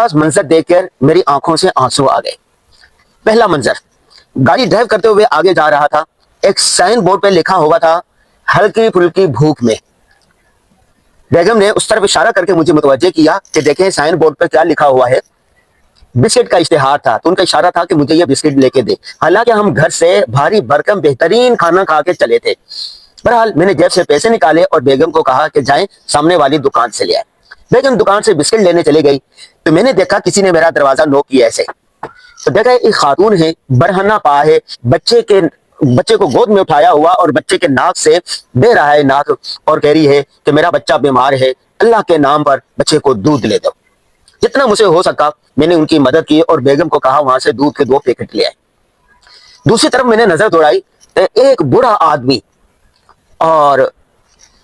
पास मंजर देखकर मेरी आंखों से आंसू आ गए। पहला मंजर, गाड़ी ड्राइव करते हुए आगे जा रहा था। एक साइन बोर्ड पे लिखा हुआ था हल्की फुल्की भूख में। बेगम ने उस तरफ इशारा करके मुझे मुतवज्जे किया कि देखें साइन बोर्ड पर क्या लिखा हुआ है। बिस्किट का इश्तिहार था, तो उनका इशारा था कि मुझे ये बिस्किट लेके दे। हालांकि हम घर से भारी भरकम बेहतरीन खाना खा के चले थे। बहरहाल मैंने जेब से पैसे निकाले और बेगम को कहा कि जाएं सामने वाली दुकान से ले आए। बेगम दुकान से बिस्किट लेने चली गई तो मैंने देखा किसी ने मेरा दरवाजा नॉक किया ऐसे। तो देखा एक खातून है, बरहना पा है, बच्चे को गोद में उठाया हुआ और बच्चे के नाक से दे रहा है नाक और कह रही है कि मेरा बच्चा बीमार है, अल्लाह के नाम पर बच्चे को दूध ले दो। जितना मुझे हो सका मैंने उनकी मदद की और बेगम को कहा वहां से दूध के 2 पैकेट ले आए। दूसरी तरफ मैंने नजर दौड़ाई तो एक बूढ़ा आदमी और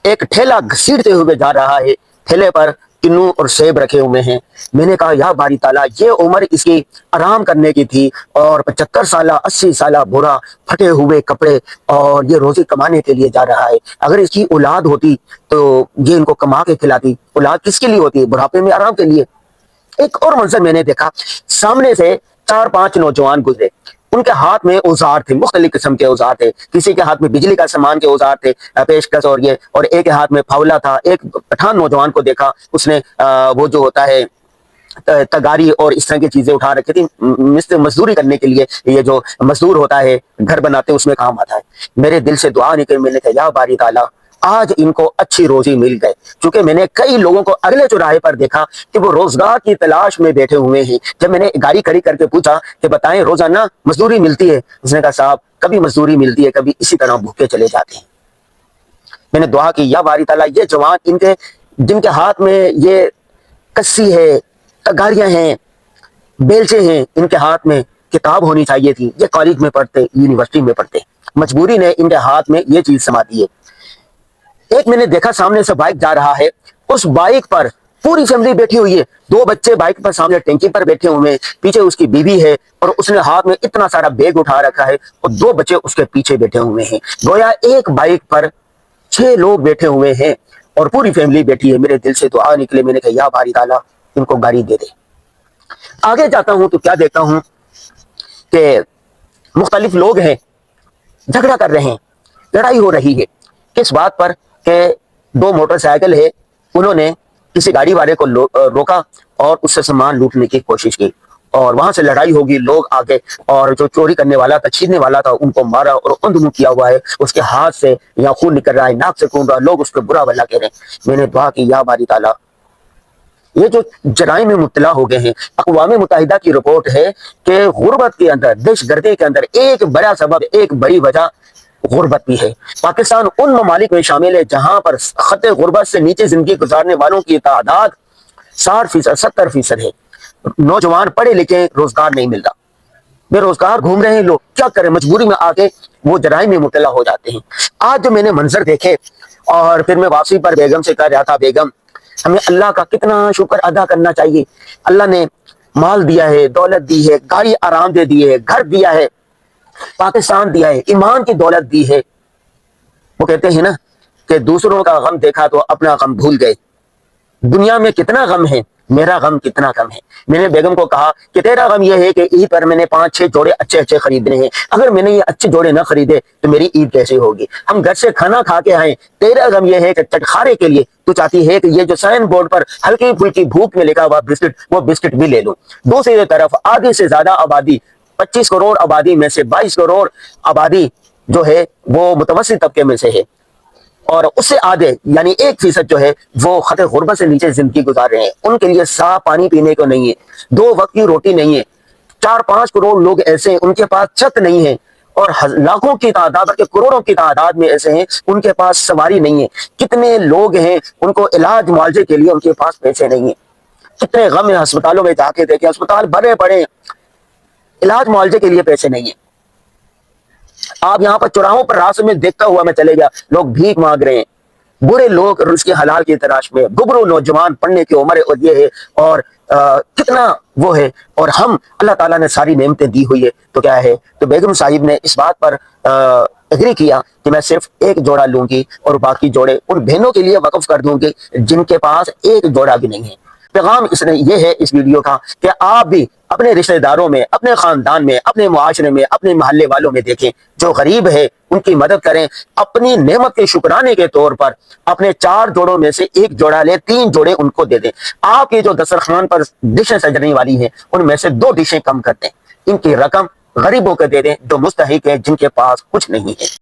एक ठेला घसीटते हुए जा रहा है। ठेले पर किन्नू और सेब रखे हुए हैं। मैंने कहा या बारी ताला, ये उम्र इसकी आराम करने की थी और 75 साल 80 साल बुरा फटे हुए कपड़े और ये रोजी कमाने के लिए जा रहा है। अगर इसकी औलाद होती तो ये इनको कमा के खिलाती। औलाद किसके लिए होती है? बुढ़ापे में आराम के लिए। एक और मंजर मैंने देखा, सामने से 4-5 नौजवान गुजरे। उनके हाथ में औजार थे, मुख्तलिफ किस्म के औजार थे। किसी के हाथ में बिजली का सामान के औजार थे, पेशकश और ये, और एक के हाथ में फावला था। एक पठान नौजवान को देखा, उसने वो जो होता है तगारी और इस तरह की चीजें उठा रखी थी, मजदूरी करने के लिए। ये जो मजदूर होता है घर बनाते उसमें काम आता है। मेरे दिल से दुआ निकली, मैंने कहा या बारी ताला आज इनको अच्छी रोजी मिल गए। क्योंकि मैंने कई लोगों को अगले चौराहे पर देखा कि वो रोजगार की तलाश में बैठे हुए हैं। जब मैंने गाड़ी खड़ी करके पूछा कि बताएं रोजाना मजदूरी मिलती है? उसने कहा साहब कभी मजदूरी मिलती है, कभी इसी तरह भूखे चले जाते हैं। मैंने दुआ की या बारी ताला ये जवान इनके जिनके हाथ में ये कस्सी है, तगारियां हैं, बेलचे हैं, इनके हाथ में किताब होनी चाहिए थी। ये कॉलेज में पढ़ते, यूनिवर्सिटी में पढ़ते, मजबूरी ने इनके हाथ में ये चीज समा दी है। एक मैंने देखा सामने से बाइक जा रहा है, उस बाइक पर पूरी फैमिली बैठी हुई है। 2 बच्चे बाइक पर सामने टैंकी पर बैठे हुए हैं, पीछे उसकी बीवी है और उसने हाथ में इतना सारा बैग उठा रखा है और 2 बच्चे उसके पीछे बैठे हुए हैं। गोया एक बाइक पर 6 लोग बैठे हुए हैं और पूरी फैमिली बैठी है। मेरे दिल से दुआ निकले, मैंने कहा या बारी ताला इनको गाड़ी दे दे। आगे जाता हूं तो क्या देखता हूं कि मुख्तलिफ लोग हैं, झगड़ा कर रहे हैं, लड़ाई हो रही है। किस बात पर? कि 2 मोटरसाइकिल है, उन्होंने किसी गाड़ी वाले को रोका और उससे सामान लूटने की कोशिश की और वहां से लड़ाई होगी। लोग आगे और जो चोरी करने वाला था, छीनने वाला था, उनको मारा और अंधमुख किया हुआ है। उसके हाथ से यहाँ खून निकल रहा है, नाक से खून रहा है, लोग उसको बुरा भला कह रहे हैं। मैंने दुआ की या बारी ताला ये जो जराइम में मुब्तला हो गए हैं, अक़वाम मुत्तहिदा की रिपोर्ट है कि गुर्बत के अंदर, दहशतगर्दी के अंदर एक बड़ा सबब, एक बड़ी वजह गुर्बत भी है। पाकिस्तान उन ममालिक में शामिल है जहां पर खत्ते गुर्बत से नीचे जिंदगी गुजारने वालों की तादाद 60%, 70% है। नौजवान पढ़े लिखे, रोजगार नहीं मिलता, बेरोजगार घूम रहे हैं लोग। क्या करें? मजबूरी में आके वो जराइम में मुब्तला हो जाते हैं। आज जो मैंने मंजर देखे और फिर मैं वापसी पर बेगम से कह रहा था, बेगम हमें अल्लाह का कितना शुक्र अदा करना चाहिए। अल्लाह ने माल दिया है, दौलत दी है, गाड़ी आराम दे दी है, घर दिया है, पाकिस्तान दिया है, ईमान की दौलत दी है। वो कहते हैं ना कि दूसरों का गम देखा तो अपना गम भूल गए। दुनिया में कितना गम है, मेरा गम कितना कम है। मैंने बेगम को कहा कि तेरा गम यह है कि ईद पर मैंने 5-6 जोड़े अच्छे अच्छे खरीदने हैं। अगर मैंने ये अच्छे जोड़े ना खरीदे तो मेरी ईद कैसे होगी? हम घर से खाना खा के आए। तेरा गम यह है कि चटखारे के लिए तू चाहती है कि ये जो साइन बोर्ड पर हल्की फुल्की भूख में लिखा हुआ बिस्किट, वो बिस्किट भी ले लो। दूसरी तरफ आधे से ज्यादा आबादी, 25 करोड़ आबादी में से 22 करोड़ आबादी जो है वो मुतवस्सित तबके में से है और उससे आधे यानी 1% जो है वो खतरे गुर्बत से नीचे जिंदगी गुजार रहे हैं। उनके लिए साफ पानी पीने को नहीं है, 2 वक्त की रोटी नहीं है। 4-5 करोड़ लोग ऐसे हैं उनके पास छत नहीं है और लाखों की तादाद बल्कि करोड़ों की तादाद में ऐसे हैं उनके पास सवारी नहीं है। कितने लोग हैं उनको इलाज मुआवजे के लिए उनके पास पैसे नहीं है। कितने गम है, अस्पतालों में जाके देखे, अस्पताल भरे पड़े, इलाज मुआवजे के लिए पैसे नहीं है। आप यहाँ पर चौराहों पर रास्ते में देखता हुआ मैं चले गया, लोग भीख मांग रहे हैं, बुरे लोग उसके हलाल की तलाश में, गुबरू नौजवान पढ़ने की उम्र है और ये है और कितना वो है। और हम अल्लाह ताला ने सारी नेमतें दी हुई है तो क्या है। तो बेगम साहिब ने इस बात पर एग्री किया कि मैं सिर्फ 1 जोड़ा लूंगी और बाकी जोड़े उन बहनों के लिए वक्फ कर दूंगी जिनके पास 1 जोड़ा भी नहीं है। پیغام یہ ہے اس ویڈیو کا کہ آپ بھی اپنے رشتہ داروں میں، اپنے خاندان میں، اپنے معاشرے میں، اپنے محلے والوں میں دیکھیں جو غریب ہے ان کی مدد کریں، اپنی نعمت کے شکرانے کے طور پر اپنے 4 جوڑوں میں سے 1 جوڑا لے، 3 جوڑے ان کو دے دیں۔ آپ کی جو دسترخوان پر ڈشیں سجنے والی ہیں ان میں سے 2 ڈشیں کم کر دیں، ان کی رقم غریبوں کو دے دیں جو مستحق ہیں، جن کے پاس کچھ نہیں ہے۔